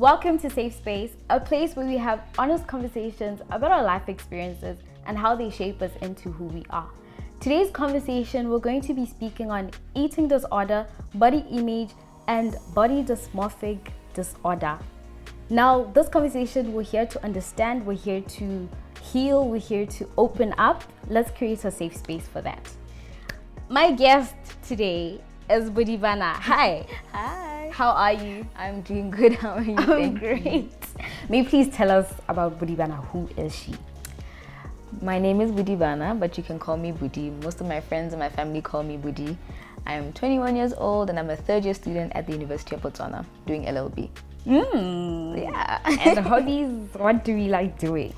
Welcome to Safe Space, a place where we have honest conversations about our life experiences and how they shape us into who we are. Today's conversation, we're going to be speaking on eating disorder, body image, and body dysmorphic disorder. Now, this conversation, we're here to understand, we're here to heal, we're here to open up. Let's create a safe space for that. My guest today is Budibana. Hi. Hi. How are you? I'm doing good. How are you? I'm great. May you please tell us about Budibana. Who is she? My name is Budibana, but you can call me Budi. Most of my friends and my family call me Budi. I am 21 years old and I'm a third-year student at the University of Botswana doing LLB. Yeah. And hobbies, what do we like doing?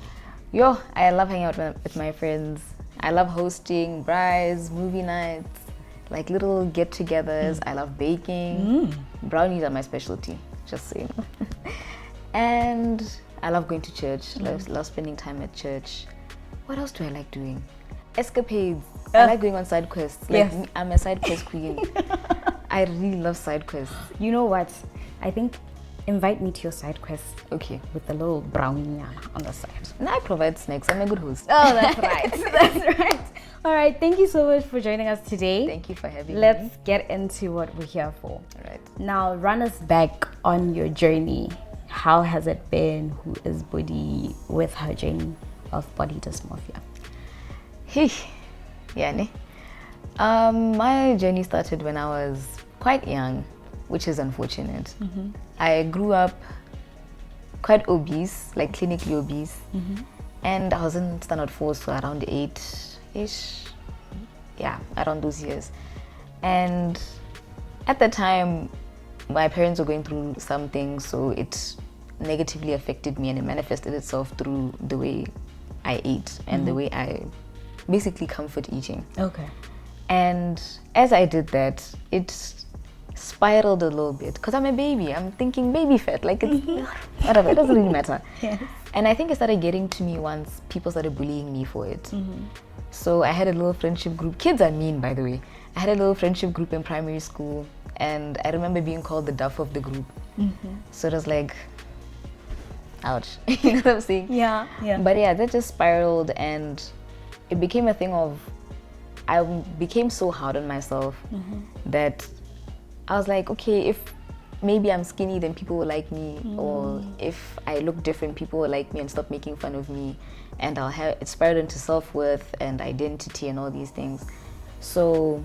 I love hanging out with my friends. I love hosting brides, movie nights, like little get-togethers. I love baking. Brownies are my specialty, just so you know. And I love going to church. Love spending time at church. What else do I like doing? Escapades. I like going on side quests. Like, yes. I'm a side quest queen. I really love side quests. You know what? I think invite me to your side quest. Okay. With a little brownie on the side. And I provide snacks. I'm a good host. Oh, that's right. That's right. All right. Thank you so much for joining us today. Thank you for having me. Let's get into what we're here for. All right. Now, run us back on your journey. How has it been? Who is Budi with her journey of body dysmorphia? Hey, Yani. My journey started when I was quite young, which is unfortunate. I grew up quite obese, like clinically obese, and I was in standard 4, so around 8-ish, around those years. And at the time, my parents were going through something, so it negatively affected me, and it manifested itself through the way I ate and the way I basically comfort eating. Okay. And as I did that, it spiraled a little bit because I'm a baby. I'm thinking baby fat, like it's whatever, it doesn't really matter. Yes. And I think it started getting to me once people started bullying me for it. So I had a little friendship group. Kids are mean, by the way. I had a little friendship group in primary school, and I remember being called the duff of the group. So it was like, ouch. You know what I'm saying? Yeah. But yeah, that just spiraled, and it became a thing of, I became so hard on myself that I was like, okay, if maybe I'm skinny, then people will like me, or if I look different, people will like me and stop making fun of me, and it spiraled into self-worth and identity and all these things. So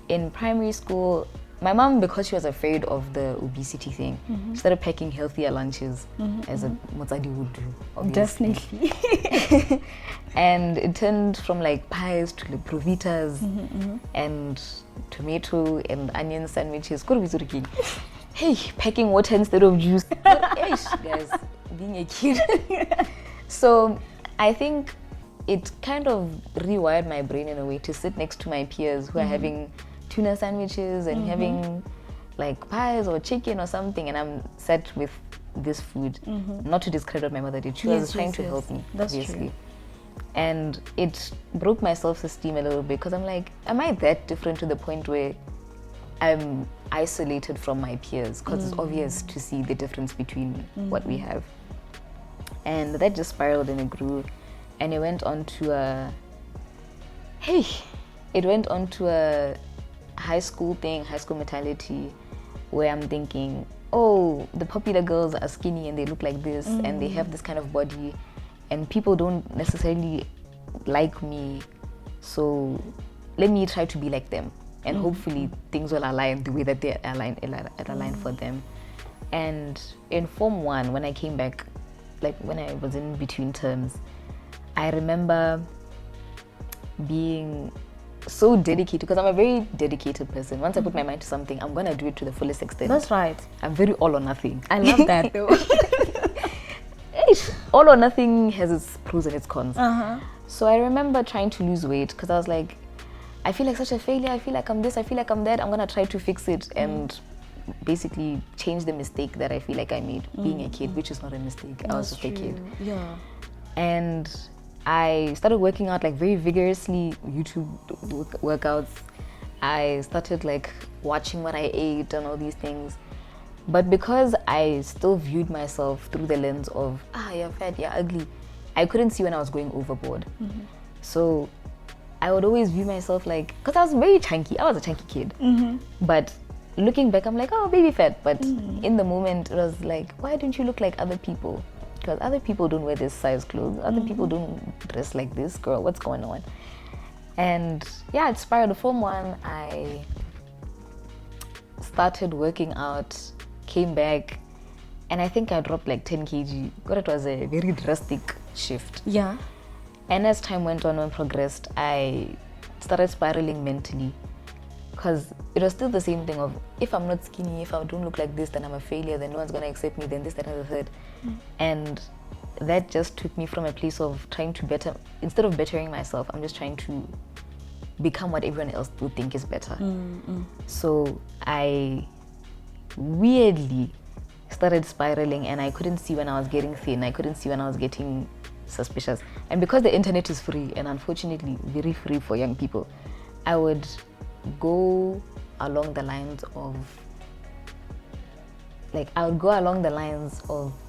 in primary school, my mom, because she was afraid of the obesity thing, she started packing healthier lunches, as a motsadi would do, obviously. Definitely. And it turned from like pies to like provitas and tomato and onion sandwiches. Hey, packing water instead of juice. Guys, being a kid. So I think it kind of rewired my brain in a way to sit next to my peers who are having tuna sandwiches and having like pies or chicken or something, and I'm sat with this food. Not to discredit my mother, she was trying to help me. That's obviously. true. And it broke my self-esteem a little bit because I'm like, am I that different to the point where I'm isolated from my peers? Because it's obvious to see the difference between what we have. And that just spiraled and it grew, and it went on to a high school thing, high school mentality, where I'm thinking, oh, the popular girls are skinny and they look like this and they have this kind of body, and people don't necessarily like me, so let me try to be like them, and hopefully things will align the way that they align for them. And in Form 1, when I came back, like when I was in between terms, I remember being so dedicated, because I'm a very dedicated person. Once I put my mind to something, I'm gonna do it to the fullest extent. That's right. I'm very all or nothing. I love that though. All or nothing has its pros and its cons. So I remember trying to lose weight because I was like, I feel like such a failure. I feel like I'm this. I feel like I'm that. I'm gonna try to fix it and basically change the mistake that I feel like I made being a kid, which is not a mistake. I was just a kid. Yeah. And I started working out like very vigorously, YouTube workouts. I started like watching what I ate and all these things. But because I still viewed myself through the lens of, you're fat, you're ugly, I couldn't see when I was going overboard. So I would always view myself like, because I was very chunky, I was a chunky kid. But looking back, I'm like, oh, baby fat. But in the moment, it was like, why don't you look like other people? Because other people don't wear this size clothes. Other people don't dress like this. Girl, what's going on? And yeah, it spiraled. From one, I started working out, came back, and I think I dropped like 10 kg. But it was a very drastic shift. Yeah. And as time went on and progressed, I started spiraling mentally. Because it was still the same thing of, if I'm not skinny, if I don't look like this, then I'm a failure, then no one's going to accept me, then this, that, and the third. And that just took me from a place of trying to better, instead of bettering myself, I'm just trying to become what everyone else would think is better. So I weirdly started spiraling, and I couldn't see when I was getting thin. I couldn't see when I was getting suspicious. And because the internet is free, and unfortunately very free for young people, I would go along the lines of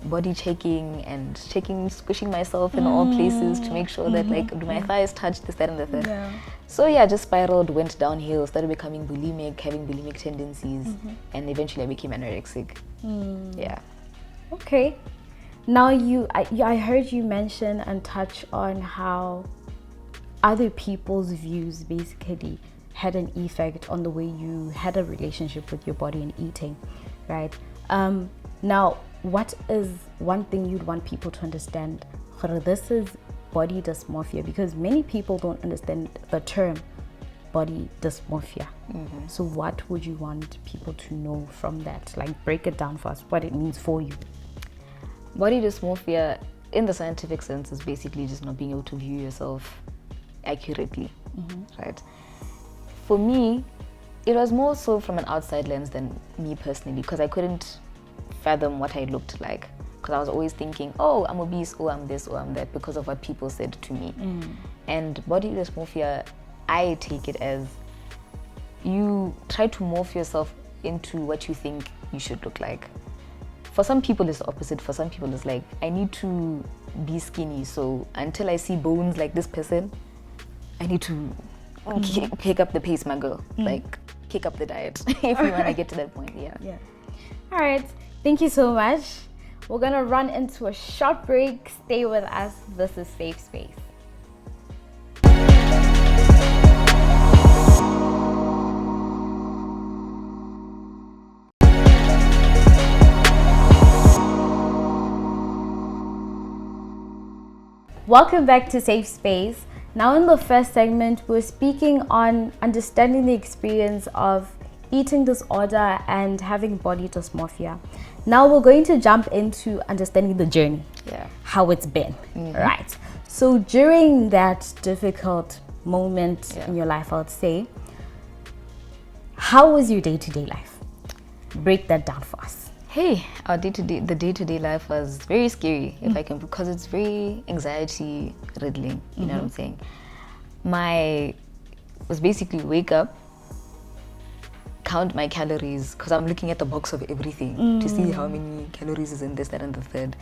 body checking and checking, squishing myself in all places to make sure that like, do my thighs touch this, that, and the third. So yeah, just spiraled, went downhill, started becoming bulimic, having bulimic tendencies, and eventually I became anorexic. Yeah. Okay. Now I heard you mention and touch on how other people's views basically had an effect on the way you had a relationship with your body and eating, right? Now, what is one thing you'd want people to understand? This is body dysmorphia, because many people don't understand the term body dysmorphia. So what would you want people to know from that? Like, break it down for us, what it means for you. Body dysmorphia, in the scientific sense, is basically just not being able to view yourself accurately, right? For me, it was more so from an outside lens than me personally, because I couldn't fathom what I looked like. Because I was always thinking, oh, I'm obese, oh, I'm this, oh, I'm that, because of what people said to me. And body dysmorphia, I take it as you try to morph yourself into what you think you should look like. For some people, it's the opposite. For some people, it's like, I need to be skinny, so until I see bones like this person, I need to pick up the pace, my girl. Like, kick up the diet if you want to get to that point. Yeah. All right. Thank you so much. We're going to run into a short break. Stay with us. This is Safe Space. Welcome back to Safe Space. Now in the first segment, we're speaking on understanding the experience of eating disorder and having body dysmorphia. Now we're going to jump into understanding the journey, how it's been, right? So during that difficult moment in your life, I would say, how was your day-to-day life? Break that down for us. Hey, the day-to-day life was very scary, if I can, because it's very anxiety riddling, you know what I'm saying? Was basically wake up, count my calories, because I'm looking at the box of everything to see how many calories is in this, that, and the third,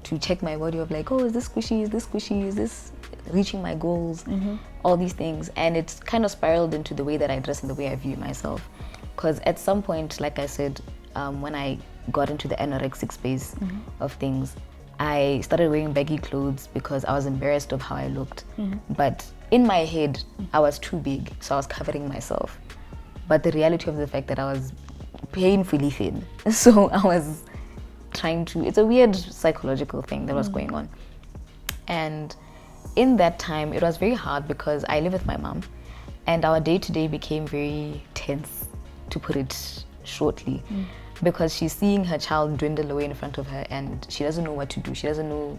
to check my body of like, oh, is this squishy, is this reaching my goals, all these things. And it's kind of spiraled into the way that I dress and the way I view myself. Because at some point, like I said, when I got into the anorexic space of things, I started wearing baggy clothes because I was embarrassed of how I looked. But in my head, I was too big, so I was covering myself. But the reality of the fact that I was painfully thin, so I was trying to, it's a weird psychological thing that was going on. And in that time, it was very hard because I live with my mom, and our day-to-day became very tense, to put it shortly. Because she's seeing her child dwindle away in front of her, and she doesn't know what to do. She doesn't know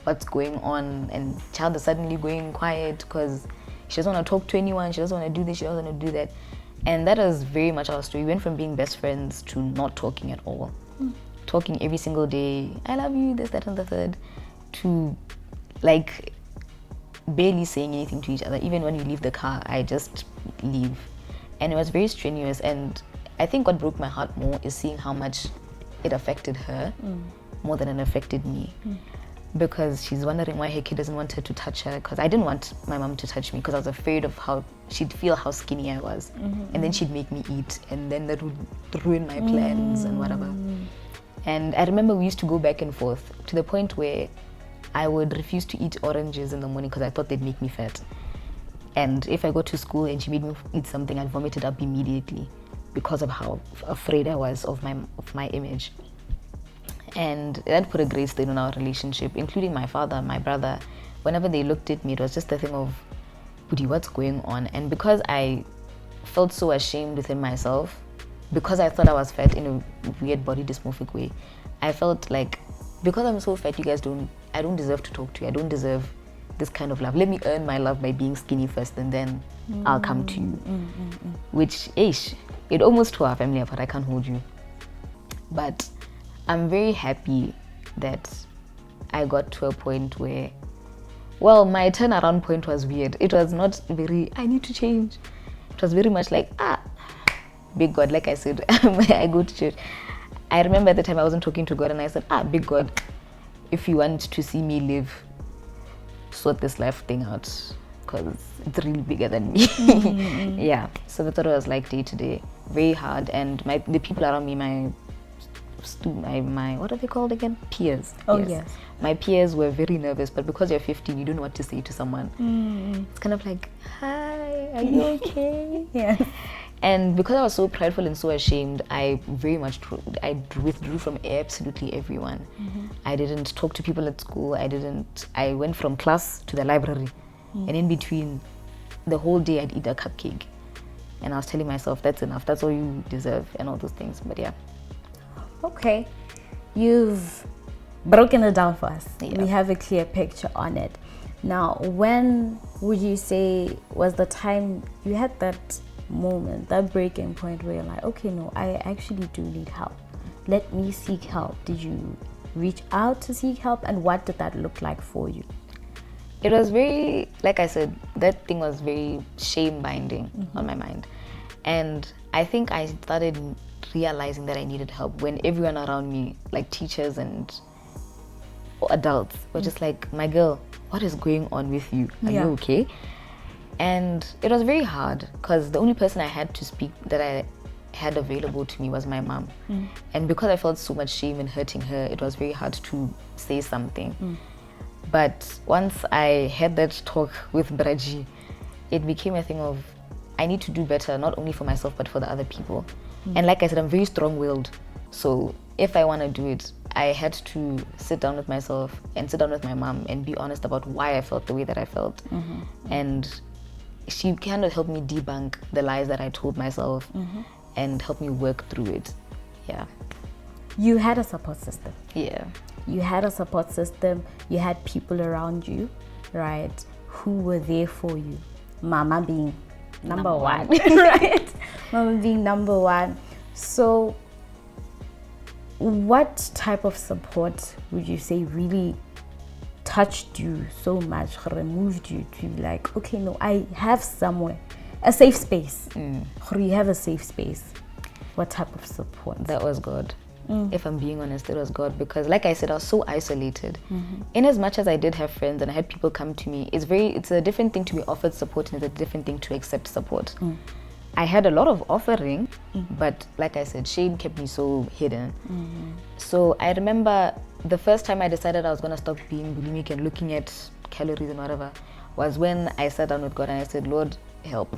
what's going on, and child is suddenly going quiet because she doesn't want to talk to anyone. She doesn't want to do this, she doesn't want to do that. And that is very much our story. We went from being best friends to not talking at all. Talking every single day, I love you, this, that, and the third, to like barely saying anything to each other. Even when you leave the car, I just leave. And it was very strenuous. And I think what broke my heart more is seeing how much it affected her more than it affected me. Because she's wondering why her kid doesn't want her to touch her, because I didn't want my mom to touch me because I was afraid of how she'd feel how skinny I was. And then she'd make me eat, and then that would ruin my plans and whatever. And I remember we used to go back and forth to the point where I would refuse to eat oranges in the morning because I thought they'd make me fat. And if I go to school and she made me eat something, I'd vomit it up immediately because of how afraid I was of my image. And that put a great stain on our relationship, including my father, my brother. Whenever they looked at me, it was just a thing of, Budi, what's going on? And because I felt so ashamed within myself, because I thought I was fat in a weird body dysmorphic way, I felt like, because I'm so fat, I don't deserve to talk to you. I don't deserve this kind of love. Let me earn my love by being skinny first, and then I'll come to you. Which, it almost tore our family apart. I can't hold you. But I'm very happy that I got to a point where, well, my turnaround point was weird. It was not very, I need to change. It was very much like, big God, like I said, I go to church. I remember at the time I wasn't talking to God, and I said, big God, if you want to see me live, sort this life thing out, because it's really bigger than me. Yeah, so that's what it was like day to day. Very hard. And the people around me, my what are they called again? Peers. Yes. My peers were very nervous, but because you're 15, you don't know what to say to someone. It's kind of like, hi, are you okay? Yes. And because I was so prideful and so ashamed, I withdrew from absolutely everyone. I didn't talk to people at school. I went from class to the library. And in between, the whole day I'd eat a cupcake. And I was telling myself, that's enough, that's all you deserve, and all those things. But yeah. Okay, you've broken it down for us. Yeah. We have a clear picture on it. Now, when would you say was the time you had that moment, that breaking point where you're like, okay, no, I actually do need help. Let me seek help. Did you reach out to seek help, and what did that look like for you? It was very, like I said, that thing was very shame binding on my mind. And I think I started realizing that I needed help when everyone around me, like teachers and adults, were just like, my girl, what is going on with you? Are you okay? And it was very hard because the only person I had to speak that I had available to me was my mom. And because I felt so much shame in hurting her, it was very hard to say something. But once I had that talk with Braji, it became a thing of, I need to do better, not only for myself, but for the other people. And like I said, I'm very strong-willed. So if I want to do it, I had to sit down with myself and sit down with my mom and be honest about why I felt the way that I felt. And she kind of helped me debunk the lies that I told myself and help me work through it. Yeah. You had a support system. Yeah. You had a support system. You had people around you, right, who were there for you. Mama being number one, right? Mama being number one. So what type of support would you say really touched you so much, removed you to be like, okay, no, I have somewhere, a safe space. You have a safe space. What type of support? That was God. If I'm being honest, it was God, because like I said, I was so isolated. In as much as I did have friends and I had people come to me, it's a different thing to be offered support and it's a different thing to accept support. I had a lot of offering, but like I said, shame kept me so hidden. So I remember the first time I decided I was going to stop being bulimic and looking at calories and whatever was when I sat down with God and I said, Lord, help.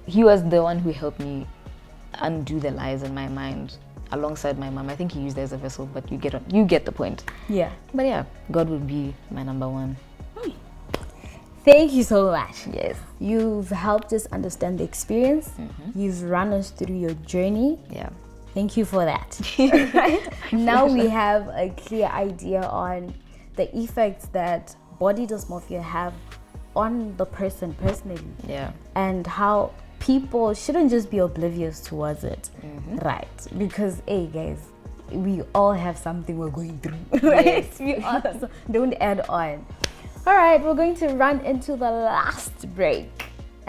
He was the one who helped me undo the lies in my mind alongside my mom. I think he used her as a vessel, but you get the point. Yeah. But yeah, God would be my number one. Thank you so much. Yes. You've helped us understand the experience. You've run us through your journey. Yeah. Thank you for that. Right? Now we have a clear idea on the effects that body dysmorphia have on the person personally. Yeah. And how people shouldn't just be oblivious towards it. Right? Because, hey guys, we all have something we're going through. Right? Yes. We all have don't add on. All right, we're going to run into the last break.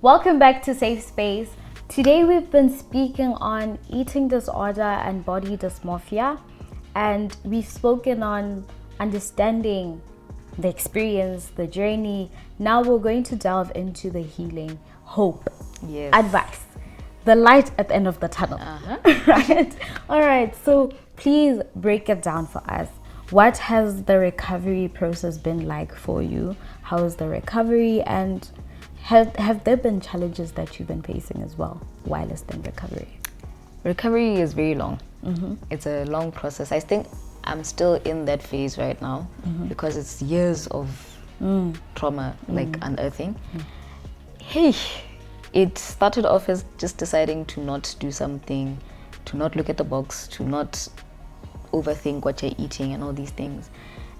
Welcome back to Safe Space. Today we've been speaking on eating disorder and body dysmorphia, and we've spoken on understanding the experience, the journey. Now we're going to delve into the healing, hope, advice, the light at the end of the tunnel. Right? All right, so please break it down for us. What has the recovery process been like for you? How is the recovery, and have there been challenges that you've been facing as well while it's in recovery? Recovery is very long. It's a long process. I think I'm still in that phase right now because it's years of trauma, like unearthing. Hey, it started off as just deciding to not do something, to not look at the box, to not overthink what you're eating and all these things.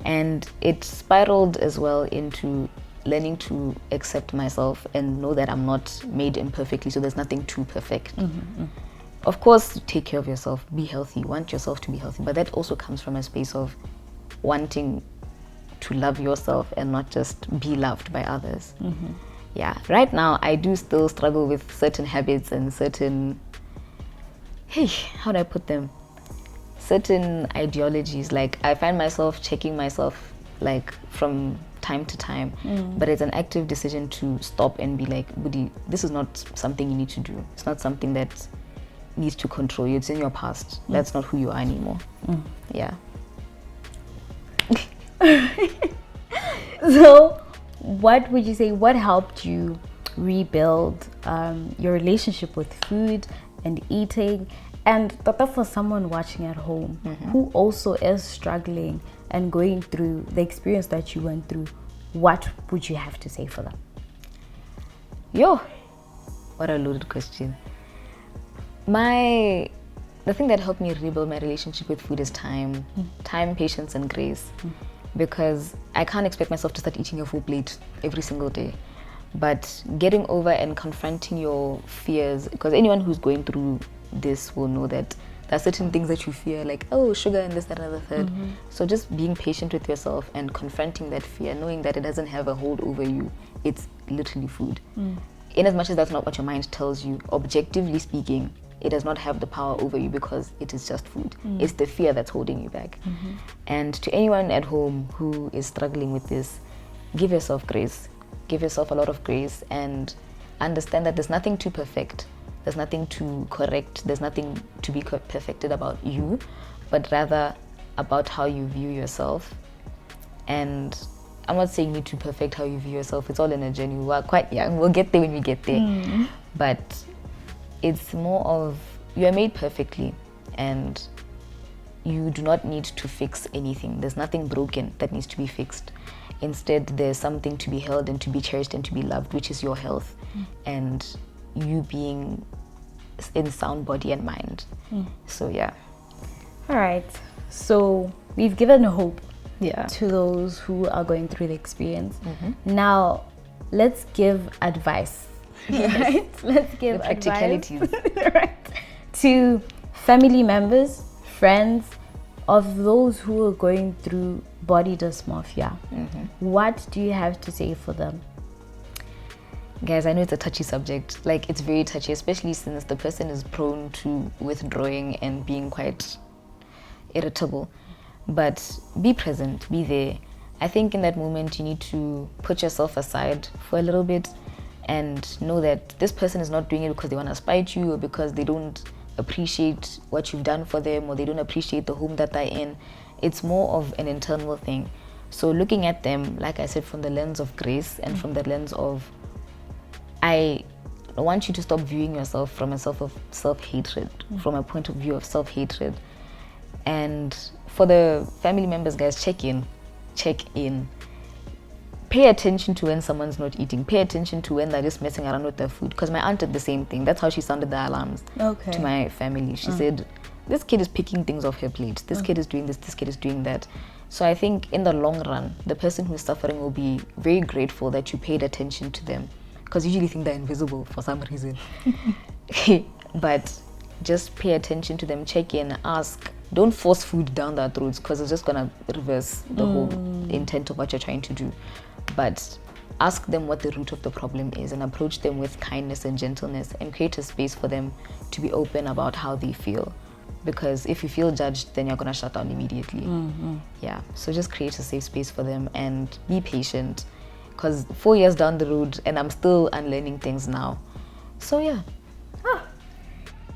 And it spiraled as well into learning to accept myself and know that I'm not made imperfectly, so there's nothing too perfect. Of course, take care of yourself, be healthy, want yourself to be healthy, but that also comes from a space of wanting to love yourself and not just be loved by others. Yeah, right now I do still struggle with certain habits and certain, how do I put them? Certain ideologies. Like I find myself checking myself like from time to time, but it's an active decision to stop and be like, Budi, this is not something you need to do. It's not something that needs to control you. It's in your past. That's not who you are anymore. Yeah. So what would you say, what helped you rebuild your relationship with food and eating? And Tata, for someone watching at home who also is struggling and going through the experience that you went through, what would you have to say for them? Yo, what a loaded question. The thing that helped me rebuild my relationship with food is time, patience, and grace. Because I can't expect myself to start eating a full plate every single day. But getting over and confronting your fears, because anyone who's going through this will know that there are certain things that you fear, like, oh, sugar and this, that, and the third. So just being patient with yourself and confronting that fear, knowing that it doesn't have a hold over you. It's literally food. In as much as that's not what your mind tells you, objectively speaking, it does not have the power over you because it is just food. It's the fear that's holding you back. And to anyone at home who is struggling with this, give yourself grace. Give yourself a lot of grace and understand that there's nothing too perfect. There's nothing to correct. There's nothing to be perfected about you, but rather about how you view yourself. And I'm not saying you need to perfect how you view yourself. It's all in a journey. We're quite young. We'll get there when we get there. But it's more of, you are made perfectly and you do not need to fix anything. There's nothing broken that needs to be fixed. Instead, there's something to be held and to be cherished and to be loved, which is your health and you being in sound body and mind. So yeah. All right. So we've given hope to those who are going through the experience. Now, let's give advice. Right? Let's give the practicalities. Right. To family members, friends of those who are going through body dysmorphia. What do you have to say for them? Guys, I know it's a touchy subject. Like, it's very touchy, especially since the person is prone to withdrawing and being quite irritable. But be present, be there. I think in that moment you need to put yourself aside for a little bit and know that this person is not doing it because they want to spite you or because they don't appreciate what you've done for them or they don't appreciate the home that they're in. It's more of an internal thing. So looking at them, like I said, from the lens of grace and from the lens of, I want you to stop viewing yourself from a self-hatred, from a point of view of self-hatred. And for the family members, guys, check in. pay attention to when someone's not eating. Pay attention to when they're just messing around with their food. Because my aunt did the same thing. That's how she sounded the alarms to my family. She said, this kid is picking things off her plate. This kid is doing this. This kid is doing that. So I think in the long run, the person who's suffering will be very grateful that you paid attention to them. Because you usually think they're invisible for some reason. But just pay attention to them, check in, ask. Don't force food down their throats, because it's just going to reverse the whole intent of what you're trying to do. But ask them what the root of the problem is and approach them with kindness and gentleness, and create a space for them to be open about how they feel. Because if you feel judged, then you're going to shut down immediately. Yeah, so just create a safe space for them and be patient. Because 4 years down the road, and I'm still unlearning things now. So yeah.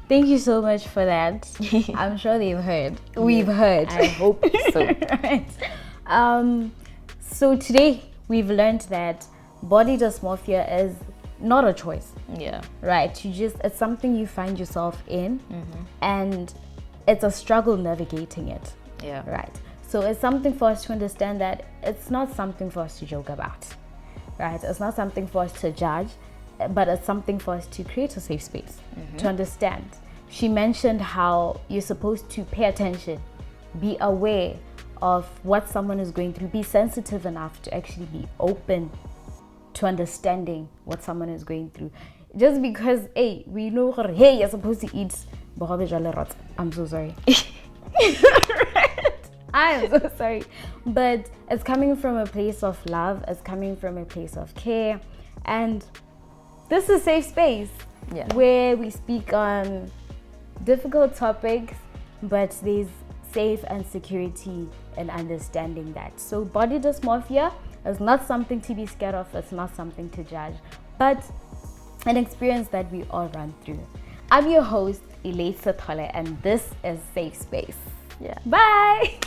Thank you so much for that. I'm sure they've heard. We've heard. I hope so. Right. So today we've learned that body dysmorphia is not a choice. Yeah. Right. It's something you find yourself in, and it's a struggle navigating it. Yeah. Right. So it's something for us to understand that it's not something for us to joke about. Right. It's not something for us to judge, but it's something for us to create a safe space to understand. She mentioned how you're supposed to pay attention, be aware of what someone is going through, be sensitive enough to actually be open to understanding what someone is going through. Just because, hey, we know, hey, you're supposed to eat bohobe jwale rot. I'm so sorry. I'm so sorry. But it's coming from a place of love, it's coming from a place of care, and this is a safe space where we speak on difficult topics, but there's safe and security and understanding that. So body dysmorphia is not something to be scared of, it's not something to judge, but an experience that we all run through. I'm your host, 𝐒𝐩𝐤𝐬𝐬𝐸, and this is Safe Space. Yeah. Bye!